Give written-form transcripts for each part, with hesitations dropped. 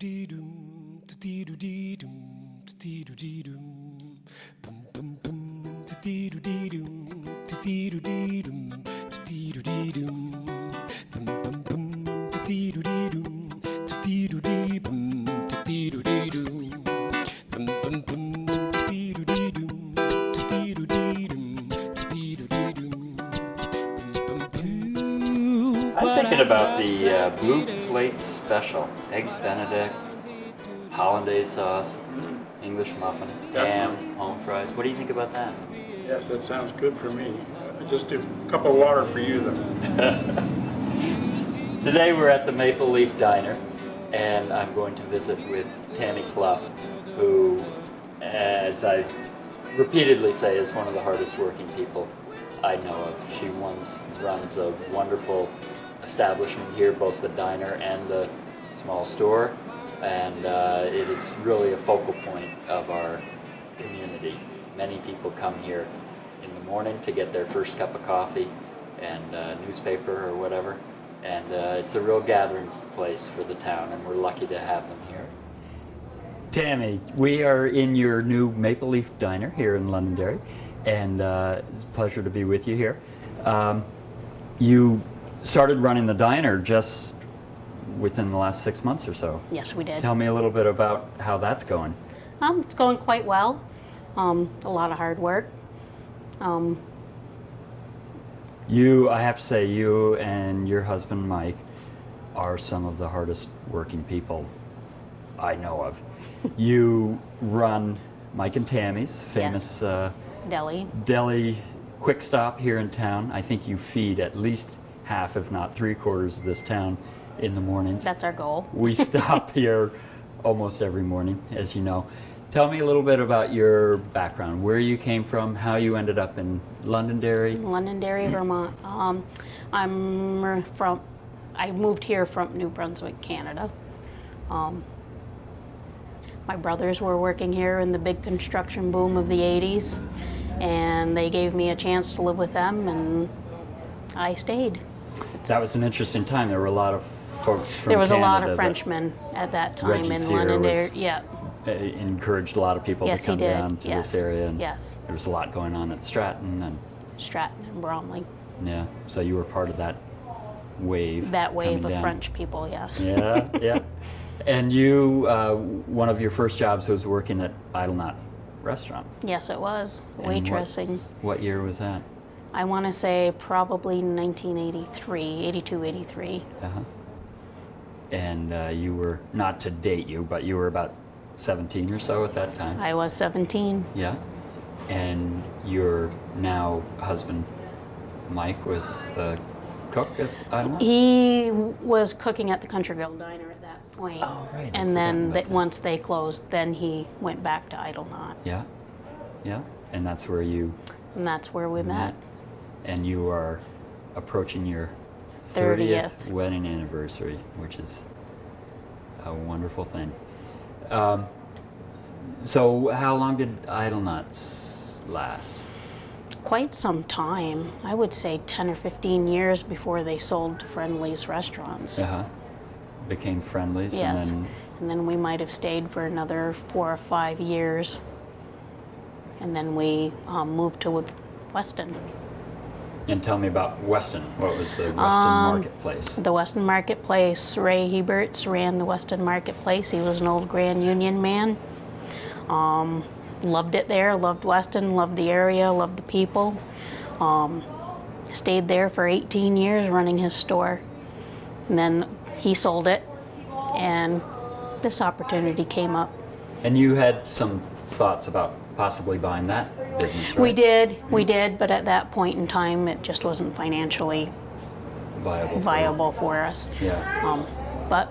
I'm thinking about the blue plate special. Eggs Benedict, hollandaise sauce, English muffin, ham, home fries. What do you think about that? Yes, that sounds good for me. Just a cup of water for you then. Today we're at the Maple Leaf Diner, and I'm going to visit with Tammy Clough, who, as I repeatedly say, is one of the hardest working people I know of. She runs a wonderful establishment here, both the diner and the small store, and it is really a focal point of our community. Many people come here in the morning to get their first cup of coffee and newspaper or whatever, and it's a real gathering place for the town, and we're lucky to have them here. Tammy, we are in your new Maple Leaf Diner here in Londonderry, and it's a pleasure to be with you here. You started running the diner just within the last 6 months or so. Yes, we did. Tell me a little bit about how that's going. It's going quite well. A lot of hard work. I have to say, you and your husband Mike are some of the hardest working people I know of. You run Mike and Tammy's famous deli quick stop here in town. I think you feed at least half, if not 3/4 of this town in the mornings. That's our goal. We stop here almost every morning, as you know. Tell me a little bit about your background, where you came from, how you ended up in Londonderry. Londonderry, Vermont. I moved here from New Brunswick, Canada. My brothers were working here in the big construction boom of the 80s, and they gave me a chance to live with them, and I stayed. That was an interesting time. There were a lot of folks from Canada. There was a lot of Frenchmen at that time in Londonderry. Yeah. Encouraged a lot of people to come down to this area. And yes. There was a lot going on at Stratton and Bromley. Yeah. So you were part of that wave. That wave of down. French people, yes. Yeah, yeah. And you, one of your first jobs was working at Idle Knot Restaurant. Yes, it was. And Waitressing. What year was that? I want to say probably 1983, 82, 83. Uh-huh. And you were, not to date you, but you were about 17 or so at that time. I was 17. Yeah. And your now husband, Mike, was a cook at Idle Knot? He was cooking at the Country Girl Diner at that point. Oh, right. And then once they closed, then he went back to Idle Knot. Yeah. Yeah. And that's where you And that's where we met. And you are approaching your 30th wedding anniversary, which is a wonderful thing. So how long did Idle Knots last? Quite some time. I would say 10 or 15 years before they sold to Friendly's Restaurants. Uh-huh. Became Friendly's. Yes. And then we might have stayed for another 4 or 5 years. And then we moved to Weston. And tell me about Weston. What was the Weston Marketplace? The Weston Marketplace. Ray Heberts ran the Weston Marketplace. He was an old Grand Union man. Loved it there, loved Weston, loved the area, loved the people. Stayed there for 18 years running his store. And then he sold it, and this opportunity came up. And you had some thoughts about possibly buying that business, right? We did, but at that point in time, it just wasn't financially viable for us. Yeah. But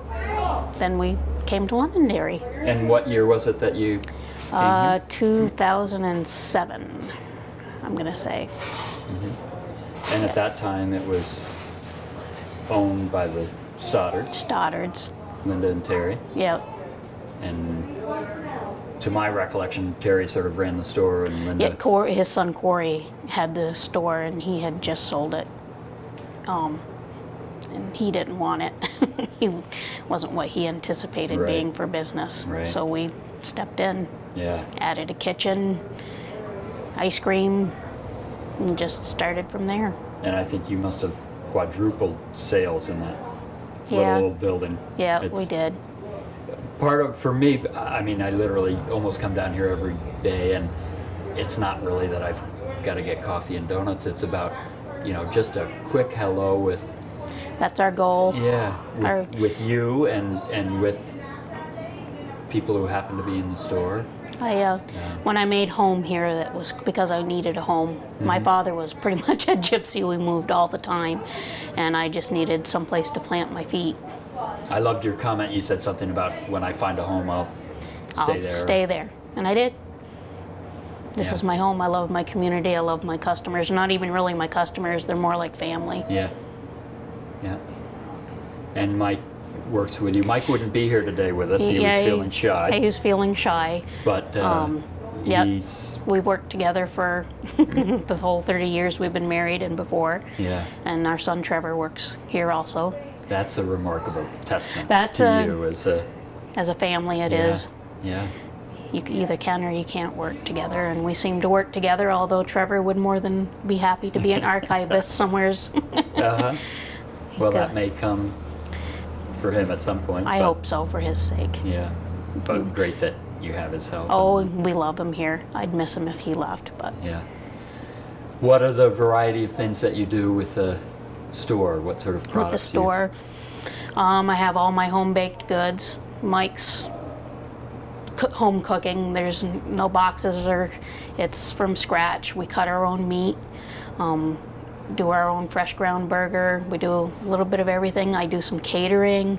then we came to Londonderry. And what year was it that you came here? 2007, I'm going to say. Mm-hmm. And at that time, it was owned by the Stoddards. Linda and Terry. Yep. And to my recollection, Terry sort of ran the store, and Linda. Yeah, his son Corey had the store, and he had just sold it. And he didn't want it. he wasn't what he anticipated Right. being for business. Right. So we stepped in, Yeah. added a kitchen, ice cream, and just started from there. And I think you must have quadrupled sales in that Yeah. little old building. Yeah, It's we did. Part of, for me, I mean, I literally almost come down here every day, and it's not really that I've got to get coffee and donuts. It's about, just a quick hello with, That's our goal. yeah, Our- with you and with people who happen to be in the store. When I made home here, that was because I needed a home. My father was pretty much a gypsy. We moved all the time, and I just needed someplace to plant my feet. I loved your comment. You said something about when I find a home, I'll stay I'll there. stay there, and I did. This Yeah. is my home. I love my community. I love my customers. Not even really my customers. They're more like family. Yeah. Yeah. And Mike works with you. Mike wouldn't be here today with us. He was feeling shy. He was feeling shy. But yeah. he's, We worked together for the whole 30 years we've been married and before. yeah, And our son Trevor works here also. that's a remarkable testament That's to a- you as a, As a family, it yeah, is. Yeah. You either can or you can't work together, and we seem to work together, although Trevor would more than be happy to be an archivist somewheres. Uh-huh. Well, Because- that may come for him at some point. I but, hope so, for his sake. Yeah. But great that you have his help. Oh, and- we love him here. I'd miss him if he left, but yeah. What are the variety of things that you do with the store? What sort of with products? the store, I have all my home-baked goods. Mike's home cooking. There's no boxes, or it's from scratch. We cut our own meat, do our own fresh ground burger. We do a little bit of everything. I do some catering.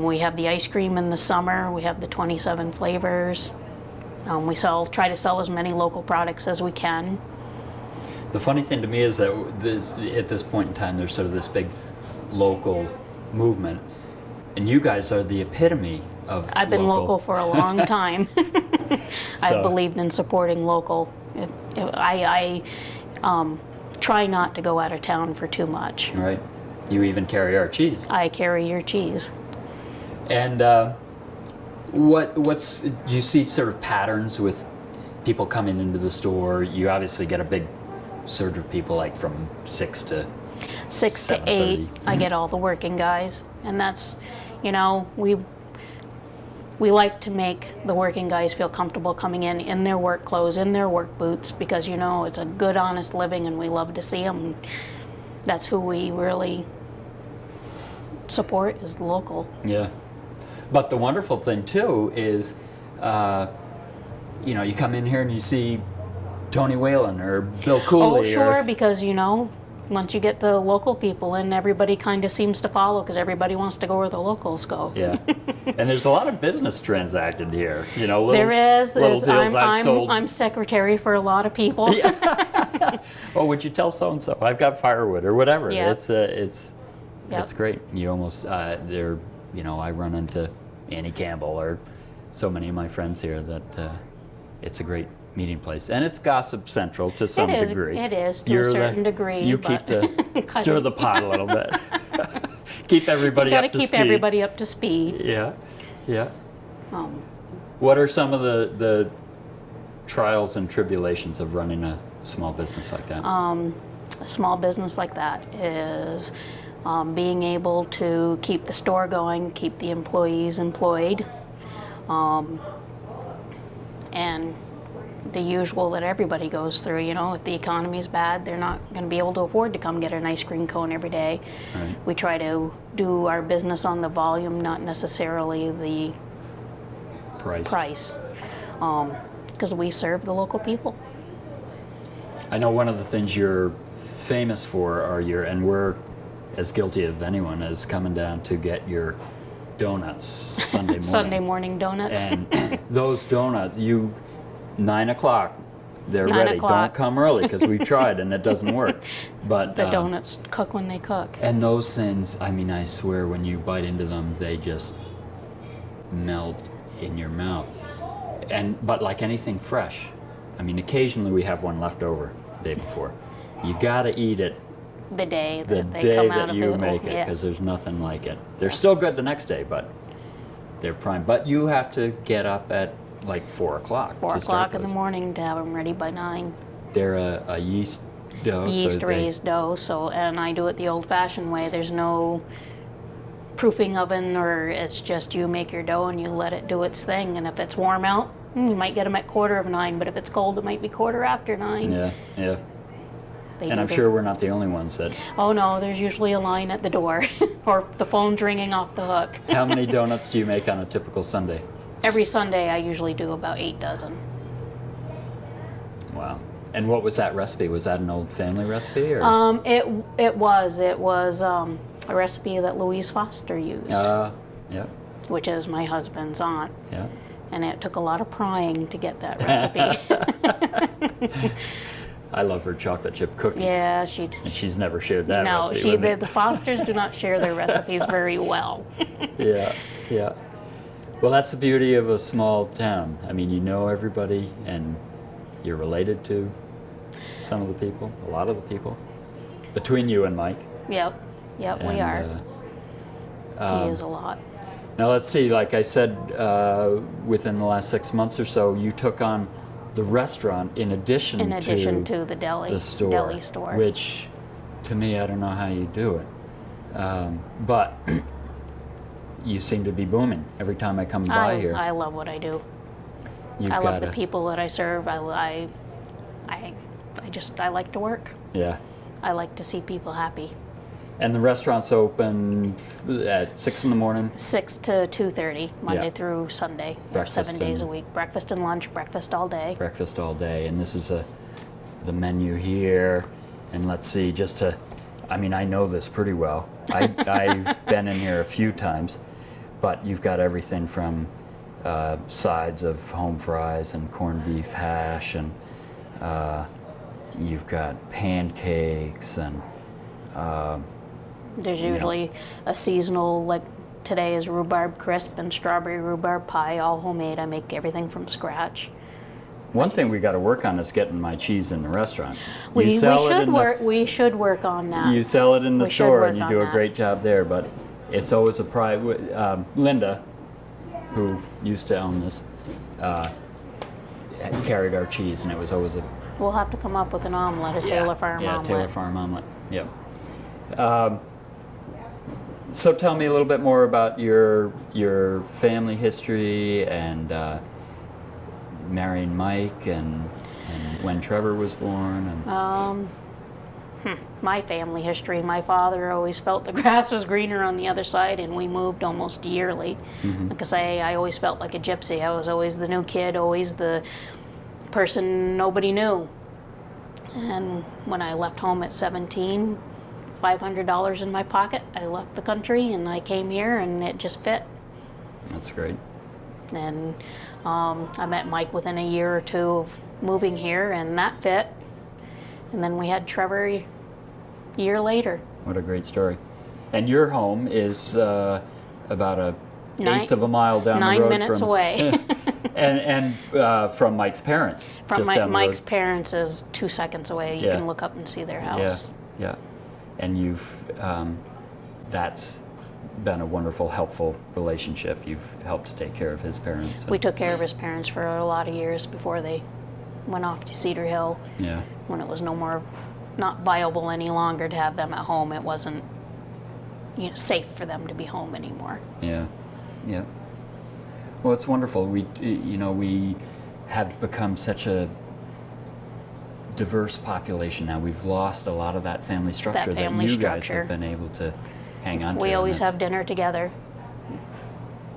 We have the ice cream in the summer. We have the 27 flavors. We try to sell as many local products as we can. The funny thing to me is that at this point in time, there's sort of this big local movement, and you guys are the epitome of I've been local for a long time. I've So- believed in supporting local. I try not to go out of town for too much. Right. You even carry our cheese. I carry your cheese. And what's do you see sort of patterns with people coming into the store? You obviously get a big surge of people, like from 6 to 6 to 8, 7:30. I get all the working guys, and that's, we like to make the working guys feel comfortable coming in their work clothes, in their work boots, because it's a good, honest living, and we love to see them. That's who we really support, is the local. Yeah. But the wonderful thing too is, you come in here and you see Tony Whalen or Bill Cooley. Oh, sure, Or, because once you get the local people in, everybody kind of seems to follow, because everybody wants to go where the locals go. yeah. And there's a lot of business transacted here. Little, There is. little deals I've sold. I'm secretary for a lot of people. Oh, would you tell so and so? I've got firewood or whatever. Yeah. It's Yep. great. You almost I run into Annie Campbell or so many of my friends here that it's a great meeting place, and it's gossip central to some It is. degree. It is to You're a certain degree. You but keep stir the pot a little bit. Keep everybody Got to up to keep speed. everybody up to speed. Yeah, yeah. Um, What are some of the trials and tribulations of running a small business like that? a small business like that is being able to keep the store going, keep the employees employed, and the usual that everybody goes through. If the economy's bad, they're not going to be able to afford to come get an ice cream cone every day. Right. We try to do our business on the volume, not necessarily the price, because we serve the local people. I know one of the things you're famous for are and we're as guilty of anyone as coming down to get your donuts Sunday morning. Sunday morning donuts. And those donuts, 9 o'clock, they're 9 ready. o'clock. Don't come early because we've tried and it doesn't work. But The donuts cook when they cook. and those things, I swear, when you bite into them, they just melt in your mouth. But like anything fresh, occasionally we have one left over the day before. You gotta eat it the day the that they day come out that of you the make it, because yes. there's nothing like it. They're still good the next day, but they're prime. But you have to get up at like 4 o'clock. 4 to start o'clock in the those. morning to have them ready by 9. They're a yeast dough. so Yeast they- raised dough, and I do it the old-fashioned way. There's no proofing oven, or it's just you make your dough and you let it do its thing. And if it's warm out, you might get them at 9:15. But if it's cold, it might be 9:15. Yeah, yeah. They And do I'm the- sure we're not the only ones that. Oh no, there's usually a line at the door, or the phone's ringing off the hook. How many donuts do you make on a typical Sunday? Every Sunday, I usually do about 8 dozen. Wow. And what was that recipe? Was that an old family recipe? Or? It was a recipe that Louise Foster used, Yeah, which is my husband's aunt, yeah. and it took a lot of prying to get that recipe. I love her chocolate chip cookies. Yeah, she. And she's never shared that No, recipe with me. the Fosters do not share their recipes very well. Yeah, yeah. Well, that's the beauty of a small town. I mean, you know everybody, and you're related to some of the people, a lot of the people, between you and Mike. Yep, we And, are. He is a lot. Now let's see. Like I said, within the last 6 months or so, you took on the restaurant in addition To the deli, the store, deli store. which, to me, I don't know how you do it. But you seem to be booming every time I come by here. I love what I do. You've I got love the people that I serve. I like to work. Yeah. I like to see people happy. And the restaurant's open at 6 in the morning. 6 to 2:30, Monday Yeah. through Sunday, or Breakfast 7 days a and- week. Breakfast and lunch, breakfast all day. Breakfast all day. And this is the menu here. And let's see, I mean, I know this pretty well. I've been in here a few times, but you've got everything from sides of home fries and corned beef hash, and you've got pancakes, and There's usually a seasonal, like today is rhubarb crisp and strawberry rhubarb pie, all homemade. I make everything from scratch. one thing we got to work on is getting my cheese in the restaurant. We sell it should in the- work. We should work on that. You sell it in the We should store, work and you on do a that. great job there, but it's always a pride. Linda, who used to own this, carried our cheese, and it was always a We'll have to come up with an omelet, a Taylor Farm yeah, omelet. Taylor Farm omelet. Yep. So tell me a little bit more about your family history and marrying Mike, and when Trevor was born. And My family history. My father always felt the grass was greener on the other side, and we moved almost yearly. Because I always felt like a gypsy. I was always the new kid, always the person nobody knew. And when I left home at 17, $500 in my pocket, I left the country and I came here, and it just fit. that's great. And I met Mike within a year or two of moving here, and that fit. And then we had Trevor a year later. What a great story. And your home is about a eighth of a mile down the 9 road minutes from, away. and from Mike's parents. From just down the Mike's road. parents is 2 seconds away. You Yeah. can look up and see their house. Yeah, yeah. And you've that's been a wonderful, helpful relationship. You've helped to take care of his parents. We took care of his parents for a lot of years before they went off to Cedar Hill, Yeah. when it was not viable any longer to have them at home. It wasn't safe for them to be home anymore. Yeah, yeah. Well, it's wonderful. We have become such a diverse population now. We've lost a lot of that family structure that family you guys structure. have been able to hang on to. We and always that's- have dinner together.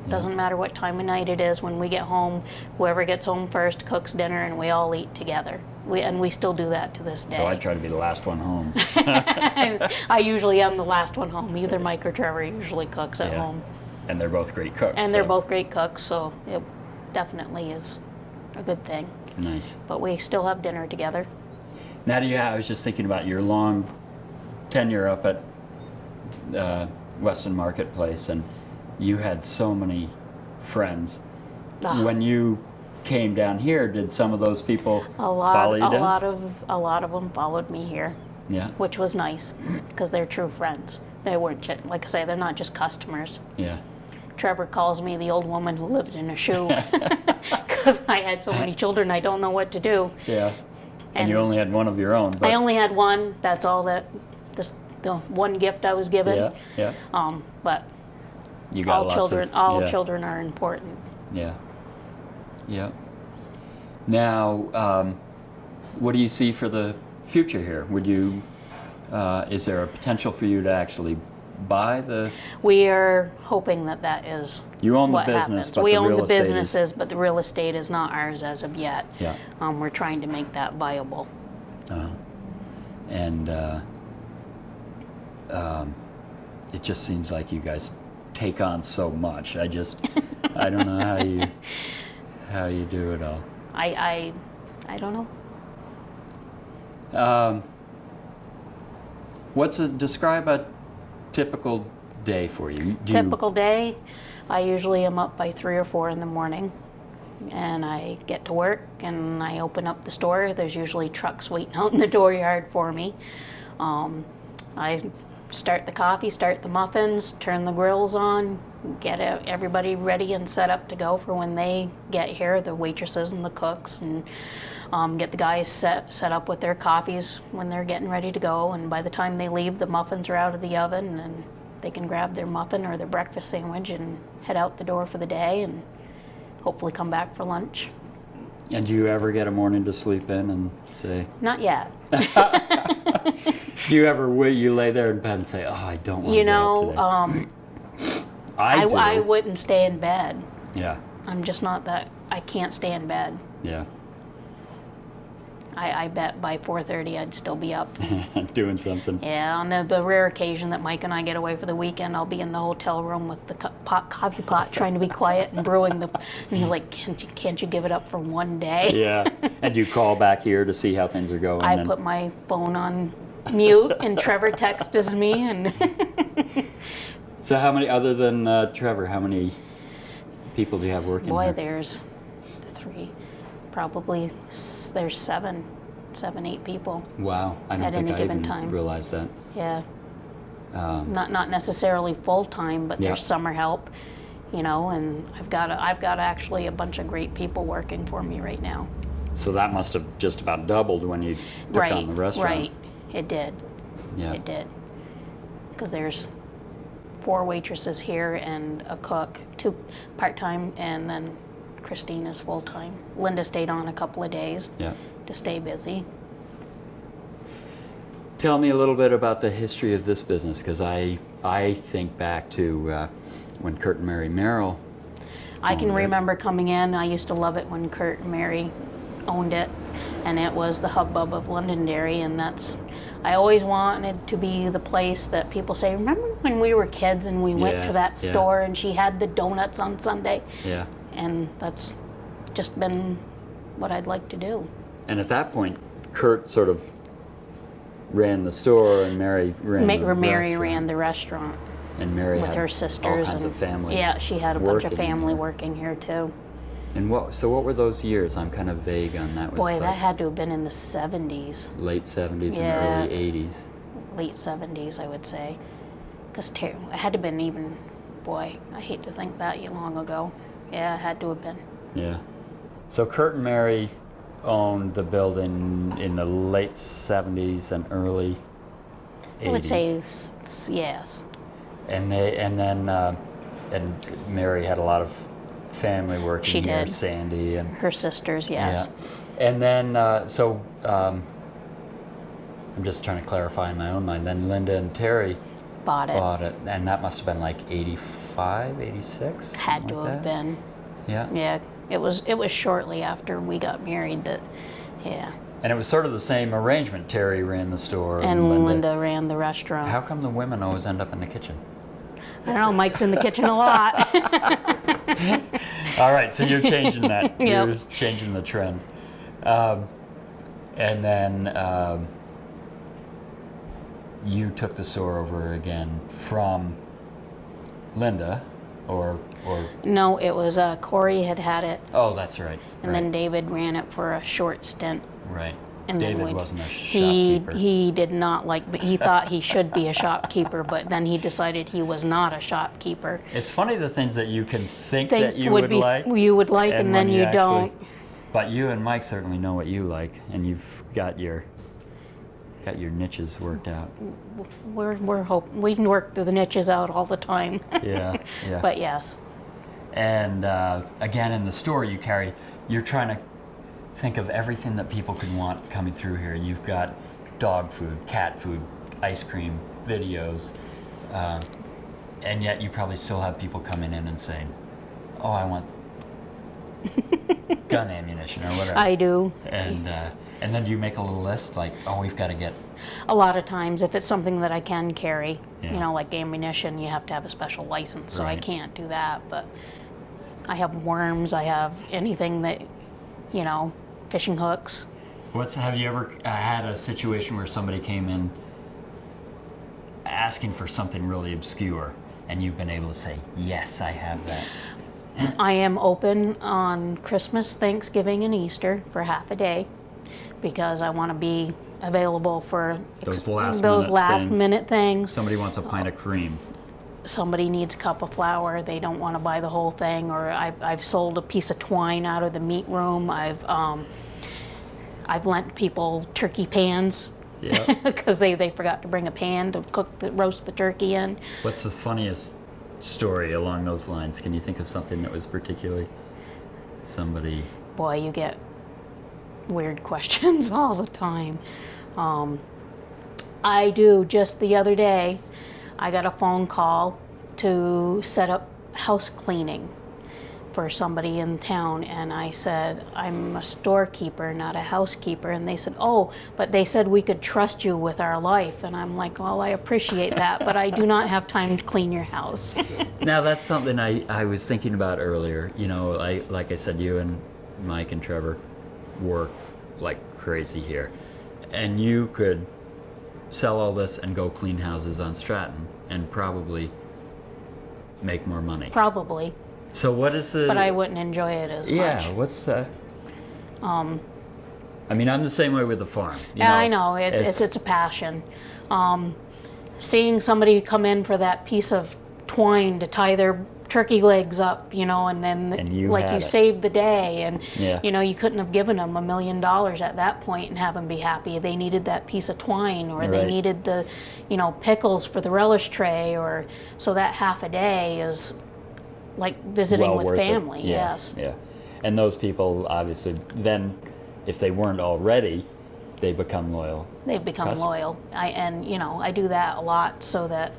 Doesn't matter what time of night it is. When we get home, whoever gets home first cooks dinner, and we all eat together. We still do that to this day. So I try to be the last one home. I usually am the last one home. Either Mike or Trevor usually cooks at Yeah. home. And they're both great cooks. And they're so- both great cooks, so it definitely is a good thing. nice. But we still have dinner together. Nadia, I was just thinking about your long tenure up at Weston Marketplace, and you had so many friends. Ah. When you came down here, did some of those people A lot, follow you down? a lot of them followed me here. Yeah. which was nice because they're true friends. They weren't just, like I say, they're not just customers. Yeah. Trevor calls me the old woman who lived in a shoe because I had so many children, I don't know what to do. Yeah. And you only had one of your own. But I only had one. That's all that the one gift I was given. Yeah. Yeah. But You got all lots children, of, all yeah. children are important. Yeah. Yeah. Now, what do you see for the future here? Would you? Is there a potential for you to actually buy the? We are hoping that is You own the what business, happens. but we the own real the estate is- businesses, but the real estate is not ours as of yet. Yeah. We're trying to make that viable. And it just seems like you guys take on so much. I don't know how you do it all. I don't know. Describe a typical day for you? Typical day, I usually am up by 3 or 4 in the morning, and I get to work and I open up the store. There's usually trucks waiting out in the dooryard for me. I start the coffee, start the muffins, turn the grills on, get everybody ready and set up to go for when they get here, the waitresses and the cooks, and get the guys set up with their coffees when they're getting ready to go. And by the time they leave, the muffins are out of the oven and they can grab their muffin or their breakfast sandwich and head out the door for the day and hopefully come back for lunch. And do you ever get a morning to sleep in and say? Not yet. Do you ever you lay there in bed and say, "Oh, I don't want to get up today"? I wouldn't stay in bed. Yeah. I'm just not that. I can't stay in bed. Yeah. I bet by 4:30 I'd still be up. Doing something. Yeah, on the rare occasion that Mike and I get away for the weekend, I'll be in the hotel room with the coffee pot trying to be quiet and brewing and he's like, can't you give it up for one day? Yeah. And you call back here to see how things are going? I put my phone on mute and Trevor texts me and So how many, other than Trevor, how many people do you have working boy, here? there's 3, probably there's 7, 8 people. Wow, I don't at think any I given even time. realized that. Yeah. Not necessarily full time, but Yeah. there's summer help, and I've got actually a bunch of great people working for me right now. So that must have just about doubled when you took on the restaurant. Right, it did. Yeah. It did. Because there's 4 waitresses here and a cook, 2 part-time, and then Christina's full-time. Linda stayed on a couple of days Yeah. to stay busy. Tell me a little bit about the history of this business, because I think back to when Kurt and Mary Merrill I can owned it. remember coming in. I used to love it when Kurt and Mary owned it, and it was the hubbub of Londonderry, and I always wanted to be the place that people say, remember when we were kids and we went to Yes, that yeah. store and she had the donuts on Sunday? Yeah. And that's just been what I'd like to do. And at that point, Kurt sort of ran the store and Mary ran the Mary restaurant. ran the restaurant And Mary with had her all sisters. kinds of family. Yeah, she had a bunch of working family here. working here too. And what were those years? I'm kind of vague on that. Boy, Was that like had to have been in the 70s. late 70s Yeah. and early 80s. Late 70s, I would say. Because it had to have been even, boy, I hate to think that long ago. Yeah, it had to have been. Yeah. So Kurt and Mary owned the building in the late 70s and early 80s. I would say yes. And Mary had a lot of family working She here, did. Sandy and Her sisters, yes. yeah. And then I'm just trying to clarify in my own mind. Then Linda and Terry Bought it. and that must have been like 85, 86. Had to something like have that? been. Yeah. Yeah, it was shortly after we got married that, yeah. And it was sort of the same arrangement. Terry ran the store And Linda ran the restaurant. How come the women always end up in the kitchen? I don't know, Mike's in the kitchen a lot. All right, so you're changing that. Yep. You're changing the trend. And then you took the store over again from Linda, or No, it was Corey had it, oh, that's right. and then David ran it for a short stint. Right. And David then wasn't a he shopkeeper. he did not like, but he thought he should be a shopkeeper, but then he decided he was not a shopkeeper. It's funny the things that you can think Think that you would like. you would like, and then when you actually- don't. But you and Mike certainly know what you like, and you've got your niches worked out. We work the niches out all the time. Yeah, yeah. But yes, And again, in the store you're trying to think of everything that people could want coming through here. You've got dog food, cat food, ice cream, videos, and yet you probably still have people coming in and saying, "Oh, I want gun ammunition or whatever." I do. And then do you make a little list like, "Oh, we've got to get." A lot of times, if it's something that I can carry, Yeah. like ammunition, you have to have a special license, so I Right. can't do that. But I have worms, I have anything that, fishing hooks. Have you ever had a situation where somebody came in asking for something really obscure, and you've been able to say, "Yes, I have that." I am open on Christmas, Thanksgiving, and Easter for half a day because I want to be available for Those those last-minute last things. minute things. Somebody wants a pint of cream. Somebody needs a cup of flour, they don't want to buy the whole thing, or I've sold a piece of twine out of the meat room. I've lent people turkey pans Yeah. because they forgot to bring a pan to roast the turkey in. What's the funniest story along those lines? Can you think of something that was particularly somebody? Boy, you get weird questions all the time. I do. Just the other day, I got a phone call to set up house cleaning for somebody in town, and I said, I'm a storekeeper, not a housekeeper. And they said, oh, but they said we could trust you with our life. And I'm like, well, I appreciate that, but I do not have time to clean your house. Now that's something I was thinking about earlier. Like I said, you and Mike and Trevor work like crazy here, and you could sell all this and go clean houses on Stratton and probably make more money. Probably, So what is the? but I wouldn't enjoy it as much. Yeah, what's the? I mean, I'm the same way with the farm. Yeah, I know. It's a passion. Seeing somebody come in for that piece of twine to tie their turkey legs up, and then And you like had you it. saved the day, and Yeah. you couldn't have given them $1 million at that point and have them be happy. They needed that piece of twine, or they Right. needed the, pickles for the relish tray, or so that half a day is like visiting well with worth it. family. Yeah, Yes. Yeah. And those people obviously then, if they weren't already, they become loyal. They've become Customer. loyal. I do that a lot so that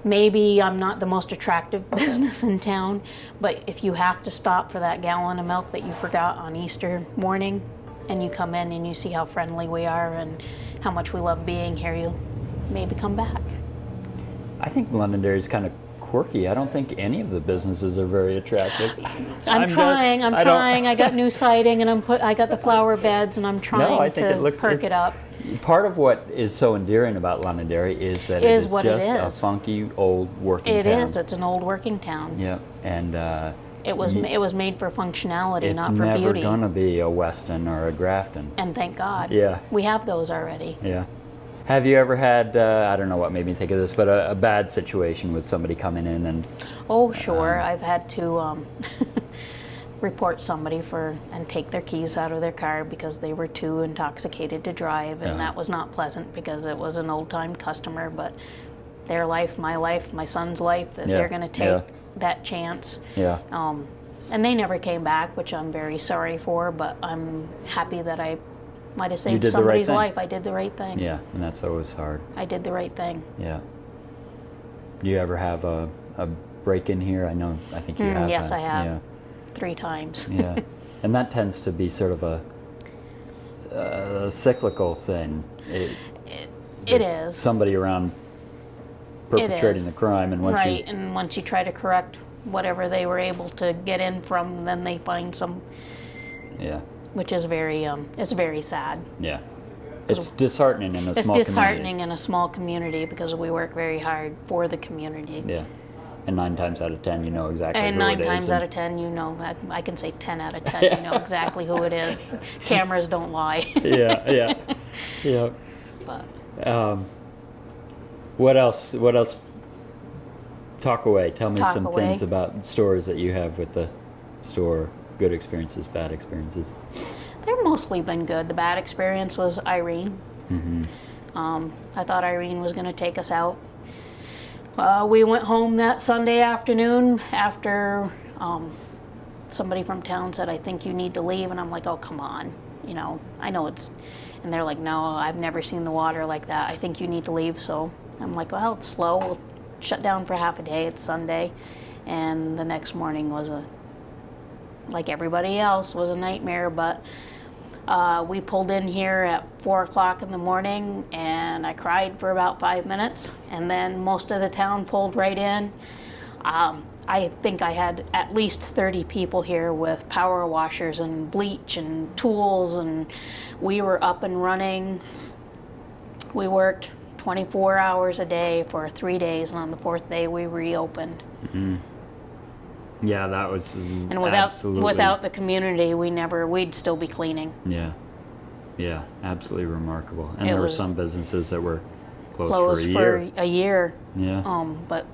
maybe I'm not the most attractive business in town, but if you have to stop for that gallon of milk that you forgot on Easter morning, and you come in and you see how friendly we are and how much we love being here, you maybe come back. I think Londonderry is kind of quirky. I don't think any of the businesses are very attractive. I'm trying. I got new siding, and I got the flower beds, and I'm trying I think to it looks perk good. it up. Part of what is so endearing about Londonderry is that Is it is what it just a is. funky old working It town. is. It's an old working town. Yeah, and It was made for functionality, it's not for never beauty. gonna be a Weston or a Grafton. And thank God. Yeah. We have those already. Yeah. Have you ever had, I don't know what made me think of this, but a bad situation with somebody coming in and, Oh, sure. I've had to report somebody and take their keys out of their car because they were too intoxicated to drive, and Uh-huh. that was not pleasant because it was an old-time customer, but their life, my son's life, that Yeah, they're going to take yeah. that chance. yeah. And they never came back, which I'm very sorry for, but I'm happy that I might have saved did the right somebody's thing. life. I did the right thing. Yeah, and that's always hard. I did the right thing. Yeah. Do you ever have a break-in here? I think you have. Yes, I have. Yeah. 3 times. Yeah. And that tends to be sort of a cyclical thing. It There's is. somebody around perpetrating the crime, and once Right, and once you try to correct whatever they were able to get in from, then they find some, yeah, which is it's very sad. yeah, it's disheartening in a It's small disheartening community. in a small community because we work very hard for the community. Yeah, And 9 times out of 10, you know exactly And who 9 it is. times out of 10, you know, I can say 10 out of 10, you know exactly who it is. Cameras don't lie. Yeah. But What else? What else? Talk away. Tell me Talk some away. things about stories that you have with the store. Good experiences, bad experiences. they've mostly been good. The bad experience was Irene. I thought Irene was going to take us out. We went home that Sunday afternoon after somebody from town said, I think you need to leave. And I'm like, oh, come on. You know, I know it's, and they're like, no, I've never seen the water like that. I think you need to leave. So I'm like, well, it's slow. We'll shut down for half a day. It's Sunday. And the next morning was like everybody else, was a nightmare. But we pulled in here at 4 o'clock in the morning, and I cried for about 5 minutes, and then most of the town pulled right in. I think I had at least 30 people here with power washers and bleach and tools, and we were up and running. We worked 24 hours a day for 3 days, and on the 4th day we reopened. Yeah, that was And absolutely... without the community, we'd still be cleaning. Yeah, absolutely remarkable. And It there were was some businesses that were closed Closed for a year. Yeah. But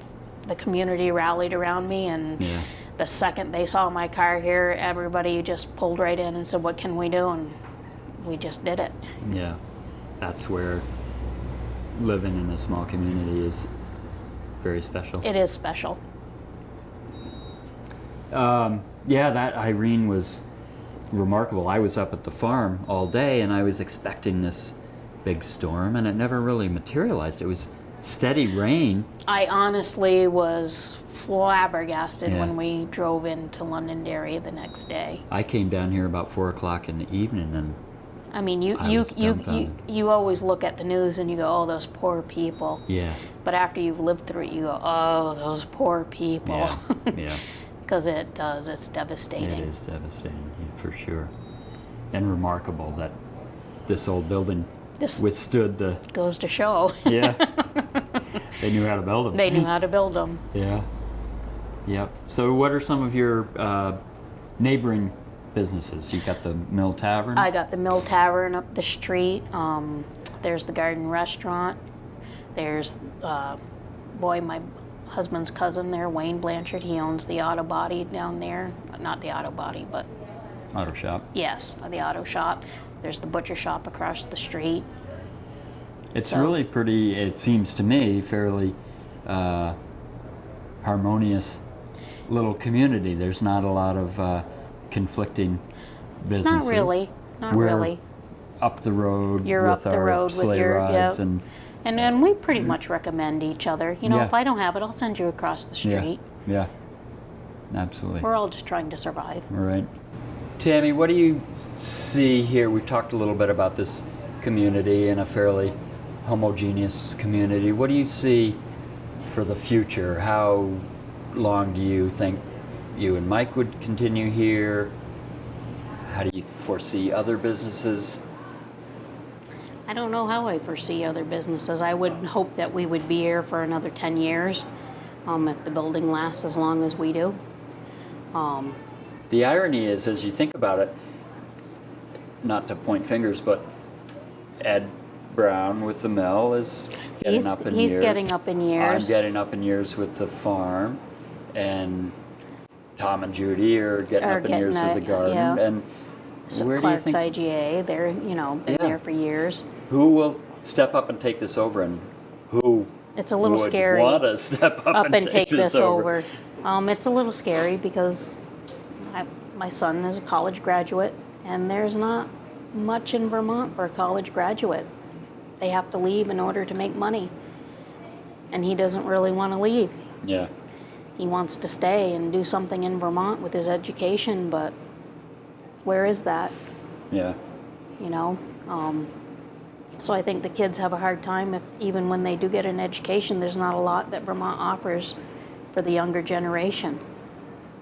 the community rallied around me, and the second they saw my car here, everybody just pulled right in and said, what can we do? And we just did it. Yeah, that's where living in a small community is very special. It is special. Yeah, that Irene was remarkable. I was up at the farm all day, and I was expecting this big storm, and it never really materialized. It was steady rain. I honestly was flabbergasted Yeah. when we drove into Londonderry the next day. I came down here about 4 o'clock in the evening, and I mean, I was dumbfounded. you always look at the news and you go, oh, those poor people. yes, But after you've lived through it, you go, oh, those poor people. yeah, Because it does. It's devastating. it is devastating, yeah, for sure. And remarkable that this old building This withstood the... goes to show. Yeah, they knew how to build them. They knew how to build them. Yeah. Yep. So what are some of your neighboring businesses? You got the Mill Tavern? I got the Mill Tavern up the street. There's the Garden Restaurant. There's, my husband's cousin there, Wayne Blanchard. He owns the auto body down there. Not the auto body, but Auto shop. yes, the auto shop. There's the butcher shop across the street. It's So- really pretty, it seems to me, fairly harmonious little community. There's not a lot of conflicting businesses. Not really. Not We're really. up the road You're with up the our road with sleigh your- rides yep. and And then we pretty much recommend each other. You know, Yeah. if I don't have it, I'll send you across the street. yeah, absolutely. We're all just trying to survive. All right. Tammy, what do you see here? We talked a little bit about this community and a fairly homogeneous community. What do you see for the future? How long do you think you and Mike would continue here? How do you foresee other businesses? I don't know how I foresee other businesses. I would hope that we would be here for another 10 years, if the building lasts as long as we do. The irony is, as you think about it, not to point fingers, but Ed Brown with the mill is getting up in years. He's getting up in years. I'm getting up in years with the farm, and Tom and Judy are getting up in years with the garden. yeah. And So where do you Clark's think IGA, they're, been Yeah. there for years. who will step up and take this over, and who It's a little would scary. want to step up, Up and take this over? over. It's a little scary because my son is a college graduate, and there's not much in Vermont for a college graduate. They have to leave in order to make money, and he doesn't really want to leave. Yeah, He wants to stay and do something in Vermont with his education, but where is that, yeah, you know? So I think the kids have a hard time, even when they do get an education, there's not a lot that Vermont offers for the younger generation.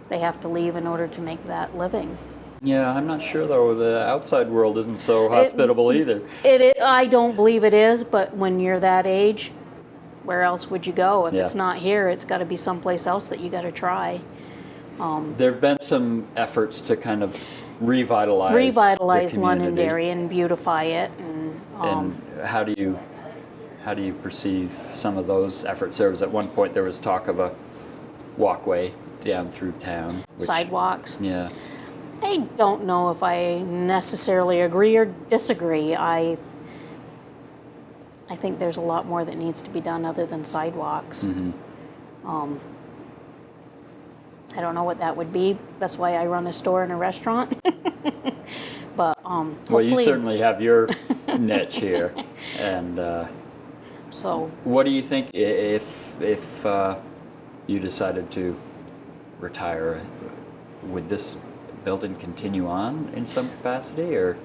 They have to leave in order to make that living. yeah. I'm not sure though. The outside world isn't so hospitable either. I don't believe it is, but when you're that age, where else would you go? If Yeah. it's not here, it's got to be someplace else that you got to try. There have been some efforts to kind of revitalize the community. Londonderry and beautify it, and And how do you perceive some of those efforts? There was at one point there was talk of a walkway down through town. sidewalks. Yeah. I don't know if I necessarily agree or disagree. I think there's a lot more that needs to be done other than sidewalks. Mm-hmm. I don't know what that would be. That's why I run a store and a restaurant. But Well, you hopefully- certainly have your niche here, and So what do you think if you decided to retire? Would this building continue on in some capacity, or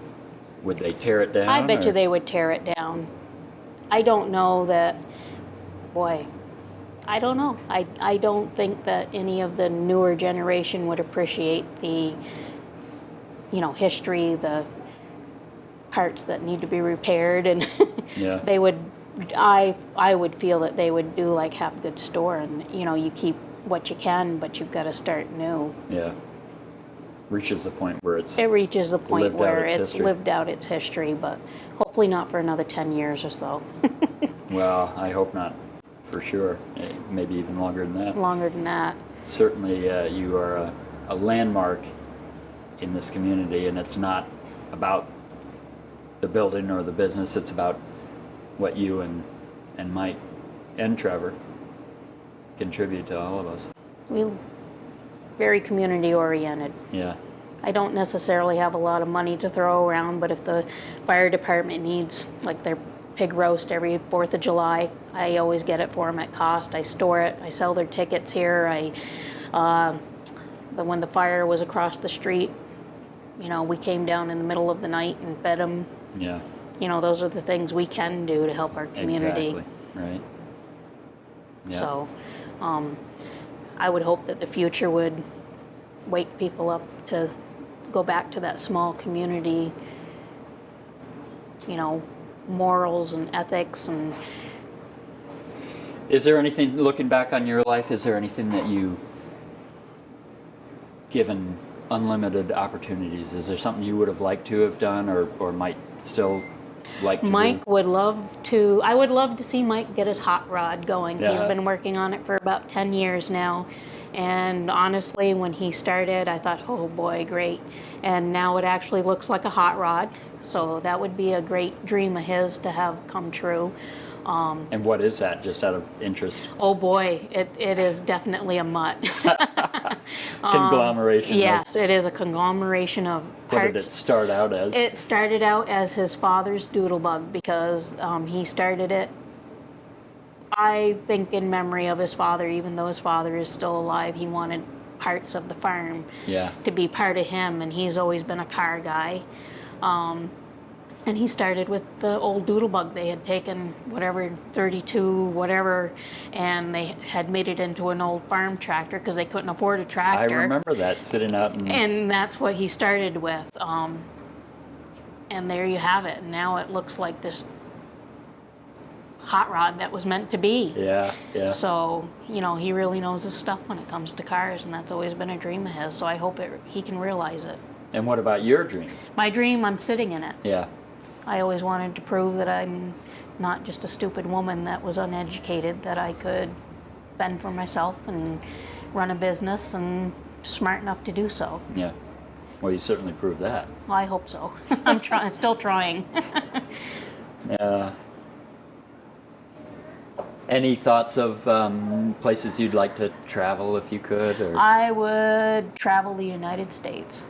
would they tear it down? I bet you or- they would tear it down. I don't know that, boy, I don't know. I don't think that any of the newer generation would appreciate the, history, the parts that need to be repaired, and Yeah. they would, I would feel that they would do like have a good store, and, you keep what you can, but you've got to start new. Yeah. Reaches the point where it's It reaches the point Lived out where its it's history. lived out its history, but hopefully not for another 10 years or so. well, I hope not, for sure. Maybe even longer than that. Longer than that. Certainly, you are a landmark in this community, and it's not about the building or the business. It's about what you and Mike and Trevor contribute to all of us. We're very community oriented. Yeah. I don't necessarily have a lot of money to throw around, but if the fire department needs like their pig roast every 4th of July, I always get it for them at cost. I store it. I sell their tickets here. But when the fire was across the street, we came down in the middle of the night and fed them. Yeah. Those are the things we can do to help our community. Exactly. Right. Yeah. So I would hope that the future would wake people up to go back to that small community, morals and ethics. And Is there anything, looking back on your life, is there anything that you, given unlimited opportunities, is there something you would have liked to have done or might still like to Mike do? would love to, I would love to see Mike get his hot rod going. He's Yeah. been working on it for about 10 years now. And honestly, when he started, I thought, oh boy, great. And now it actually looks like a hot rod. So that would be a great dream of his to have come true. And what is that, just out of interest? Oh boy, it is definitely a mutt. Conglomeration. Yes, it is a conglomeration of What did it parts. start out as? It started out as his father's doodlebug because he started it, I think, in memory of his father. Even though his father is still alive, he wanted parts of the farm Yeah. to be part of him, and he's always been a car guy. And he started with the old doodlebug. They had taken whatever, 32, whatever, and they had made it into an old farm tractor because they couldn't afford a I tractor. remember that, sitting out and And that's what he started with. And there you have it. Now it looks like this hot rod that was meant to be. yeah. So, he really knows his stuff when it comes to cars, and that's always been a dream of his. So I hope he can realize it. And what about your dream? My dream, I'm sitting in it. Yeah. I always wanted to prove that I'm not just a stupid woman that was uneducated, that I could fend for myself and run a business and smart enough to do so. Yeah. Well, you certainly proved that. Well, I hope so. I'm still trying. Any thoughts of places you'd like to travel if you could? Or? I would travel the United States.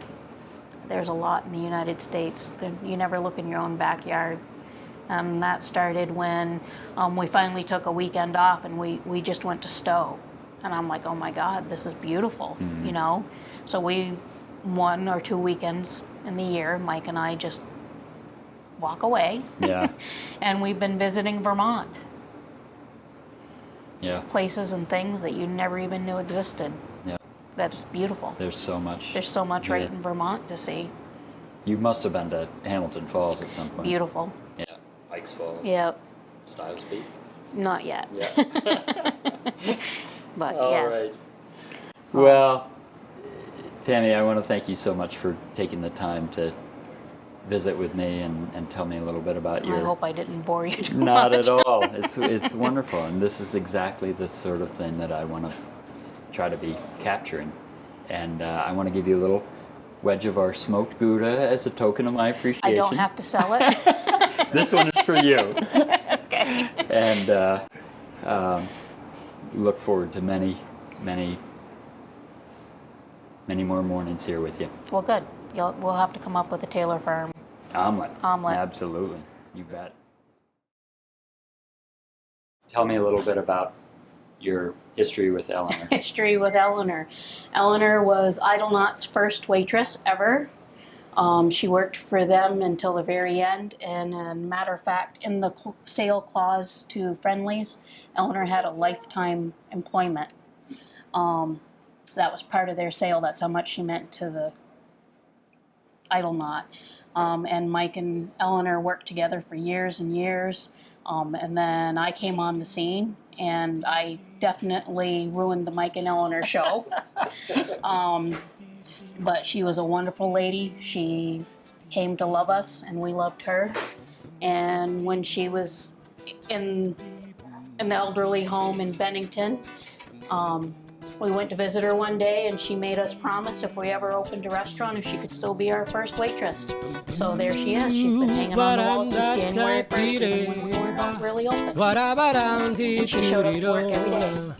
There's a lot in the United States. You never look in your own backyard. That started when we finally took a weekend off and we just went to Stowe. And I'm like, oh my God, this is beautiful, Mm-hmm. So we, 1 or 2 weekends in the year, Mike and I just walk away. Yeah. And we've been visiting Vermont. Yeah. Places and things that you never even knew existed. Yeah. That is beautiful. There's so much. There's so much right here. in Vermont to see. You must have been to Hamilton Falls at some point. Beautiful. Yeah. Pikes Falls. Yep. Styles Peak. Not yet. Yeah. But All yes. right. Well, Tammy, I want to thank you so much for taking the time to visit with me and tell me a little bit about your... I hope I didn't bore you too Not much. at all. It's wonderful, and this is exactly the sort of thing that I want to try to be capturing. And I want to give you a little wedge of our smoked Gouda as a token of my appreciation. I don't have to sell it. This one is for you. Okay. And look forward to many more mornings here with you. Well, good. We'll have to come up with a Taylor Farm Omelet. omelet. Absolutely. You bet. Tell me a little bit about your history with Eleanor. History with Eleanor. Eleanor was Idlenaut's first waitress ever. She worked for them until the very end, and a matter of fact, in the sale clause to Friendly's, Eleanor had a lifetime employment. That was part of their sale. That's how much she meant to the Idlenaut. And Mike and Eleanor worked together for years and years. And then I came on the scene, and I definitely ruined the Mike and Eleanor show. But she was a wonderful lady. She came to love us, and we loved her. And when she was in an elderly home in Bennington, we went to visit her one day, and she made us promise if we ever opened a restaurant, if she could still be our first waitress. So there she is. She's been hanging on the wall since January 1st, even when we weren't really open. And she showed up to work every day.